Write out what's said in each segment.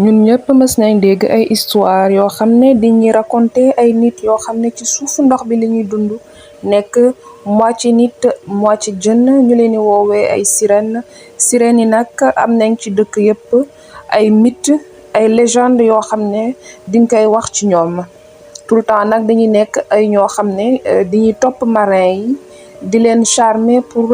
ñun ñëpp mës nañ dégg ay histoire yoo xam ne dañuy raconter ay nit yoo xam ne ci suufu ndox bi la ñuy dund nekk moitié nit moitié jën ñu leen di woowee ay sirènes sirènes yi nag am nañ ci dëkk yëpp ay mythe ay légende yoo xam ne diñ koy wax ci ñoom tout le temps nag dañuy nekk ay ñoo xam ne dañuy topp marin yi di leen charmer pour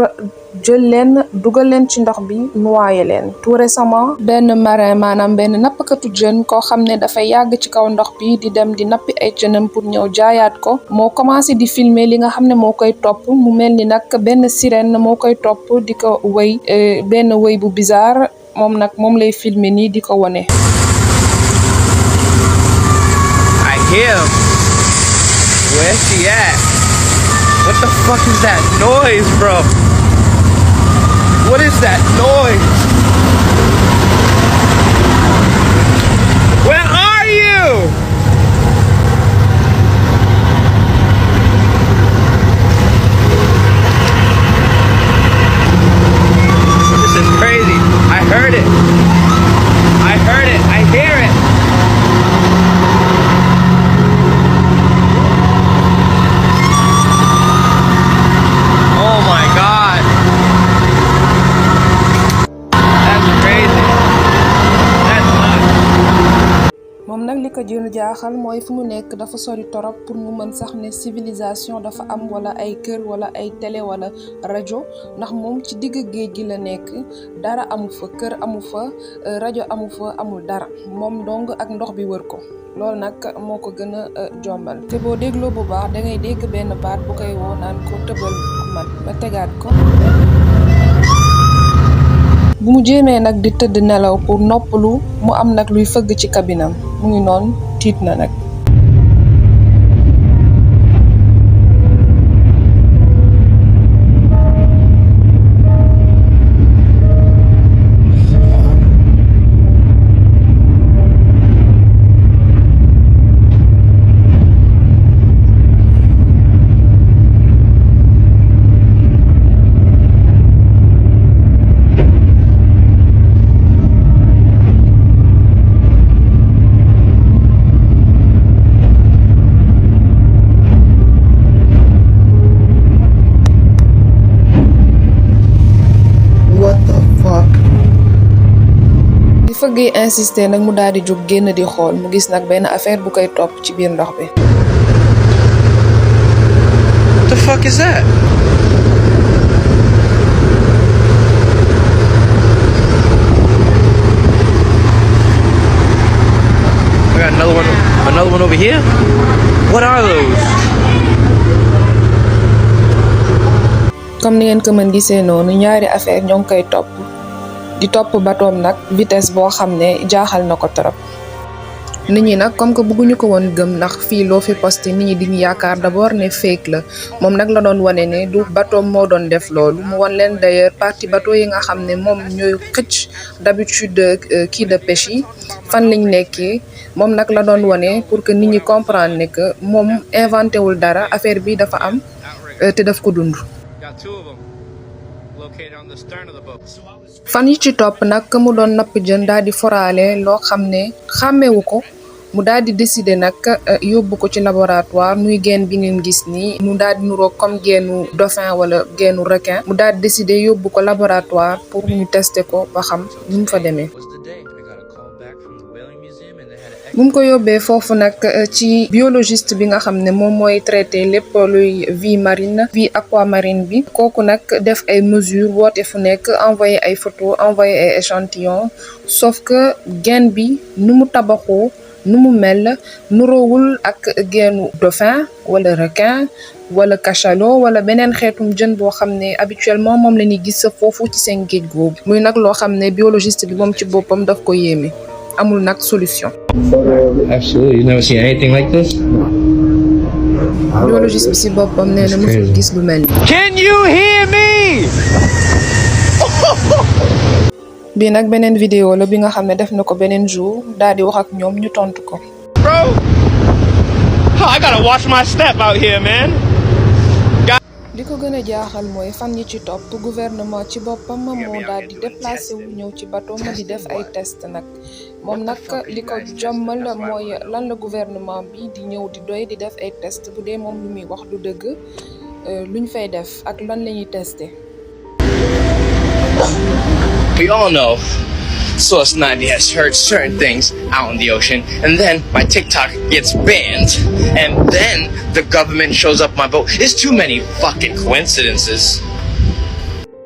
jël leen dugal leen ci ndox bi noyé leen. tout récemment benn marin maanaam benn nappkatu jën koo xam ne dafay yàgg ci kaw ndox bi di dem di nappi ay jënam pour ñëw jaayaat ko moo commencé di filmer li nga xam ne moo koy topp mu mel ni nag benn sirène moo koy topp di ko wëy benn wëy bu bizarre moom nag moom lay filmer nii di ko wone. I hear him. Where's she at? What the fuck is that noise, bro? What is that noise? Where are you? This is crazy. I heard it. I heard it. I hear it. Oh my God. That's crazy. That's nuts. moom nag li ko jël jaaxal mooy fu mu nekk dafa sori torop pour mu mën sax ne civilisation dafa am wala ay kër wala ay télé wala rajo ndax moom ci digg géej gi la nekk dara amu fa kër amu fa rajo amu fa amul dara moom dong ak ndox bi wër ko loolu nag moo ko gën a jombal te boo dégloo bu baax da ngay dégg benn baat bu koy woo naan ko tëbal man ma tegaat ko. bu mu jéemee nag di tëdd nelaw pour noppalu mu am nag luy fëgg ci kabinam mu ngi noonu tiit na nag. fëggee insisté nag mu daal di jóg génn di xool mu gis nag benn affaire bu koy topp ci biir ndox bi. What the fuck is that? I got another one over here. What are those? comme ni ngeen ko mën gisee noonu ñaari affaire ñoo ngi koy topp. di topp batoom nag vitesse boo xam ne jaaxal na ko trop nit ñi nag comme que bëgguñu ko woon gëm ndax fii loo fi posté nit ñi diñu yaakaar d'abord ne fake la moom nag la doon wane ne du batoom moo doon def loolu mu wan leen d'ailleurs partie bateau yi nga xam ne moom ñooy xëcc d'habitude kii de pêche yi fan lañ nekkee moom nag la doon wane pour que nit ñi comprendre ne que moom inventé wul dara affaire bi dafa am te daf ko dund. fan yi ci topp nag mu doon napp jën daal di foraale loo xam ne xàmmewu ko mu daal di décider nag yóbbu ko ci laboratoire muy geen bi ngeen gis nii mu daal di nuroog comme geenu dauphin wala geenu requin mu daal di décider yóbbu ko laboratoire pour ñu tester ko ba xam nu mu fa demee. bu mu ko yóbbee foofu nag ci biologiste bi nga xam ne moom mooy traité lépp luy vie marine vie aquamarine bi kooku nag def ay mesures woote fu nekk envoyé ay photos envoyé ay échantillons sauf que geen bi nu mu tabaxoo nu mu mel nuroowul ak geenu dauphin wala requin wala cachalot wala beneen xeetum jën boo xam ne habituellement moom la ñuy gis foofu ci seen géej googu muy nag loo xam ne biologiste bi moom ci boppam daf ko yéeme amul nag solution. Absolutely, you never seen anything like this. biologiste bi si boppam nee na musul gis lu mel ni. Can you hear me? bii nag beneen vidéo la bi nga xam ne def na ko beneen jour daal di wax ak ñoom ñu tontu ko. Bro, oh, I gotta watch my step out here, man. li ko gën a jaaxal mooy fan yi ci topp gouvernement ci boppam moo daal di déplacé wu ñëw ci bateau ma di def ay test nag moom nag li ko jommal mooy lan la gouvernement bi di ñëw di doy di def ay test bu dee moom lu muy wax du dëgg luñ fay def ak lan la ñuy testé. We all know Source 90 has heard certain things out in the ocean, and then my TikTok gets banned, and then the government shows up my boat. It's too many fucking coincidences.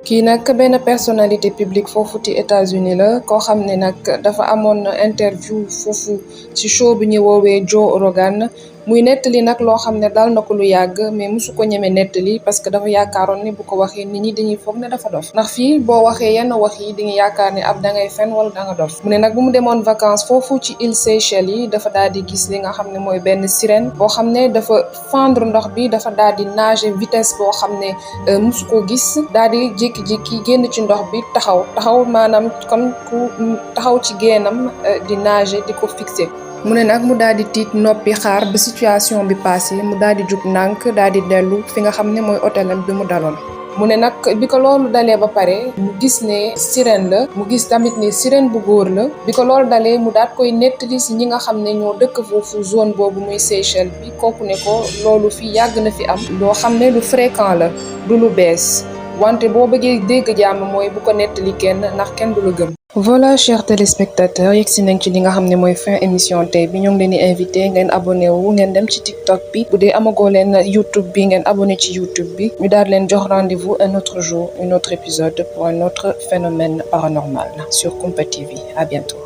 kii nag benn personnalité publique foofu ci États-Unis la koo xam ne nag dafa amoon interview foofu ci show bi ñu woowee Joe Rogan muy nettali nag loo xam ne dal na ko lu yàgg mais musu ko ñeme nettali parce que dafa yaakaaroon ni bu ko waxee nit ñi dañuy foog ne dafa dof ndax fii boo waxee yenn wax yi dañuy yaakaar ne ab dangay fen wala danga dof mu ne nag bu mu demoon vacances foofu ci île Seychelles yi dafa daal di gis li nga xam ne mooy benn sirène boo xam ne dafa fendre ndox bi dafa daal di nager vitesse boo xam ne musu ko gis daal di jékki-jékki génn ci ndox bi taxaw maanaam comme ku taxaw ci génnam di nager di ko fixé mu ne nag mu daal di tiit noppi xaar ba situation bi passé mu daal di jug ndànk daal di dellu fi nga xam ne mooy hôtelam bi mu daloon mu ne nag bi ko loolu dalee ba pare mu gis ne sirène la mu gis tamit ne sirène bu góor la bi ko loolu dalee mu daat koy nettali si ñi nga xam ne ñoo dëkk foofu zone boobu muy Seychelles bi kooku ne ko loolu fi yàgg na fi am loo xam ne lu fréquent la du lu bees wante boo bëggee dégg jàmm mooy bu ko nettali kenn ndax kenn du la gëm. Voilà chers téléspectateurs yegg si nañ ci li nga xam ne mooy fin émission tey bi ñoo ngi leen di invité ngeen abonné wu ngeen dem ci TikTok bi bu dee amagoo leen YouTube bi ngeen abonné ci YouTube bi ñu daal leen jox rendez-vous un autre jour un autre épisode pour un autre phénomène paranormal sur KOUMPEU TV. À bientôt.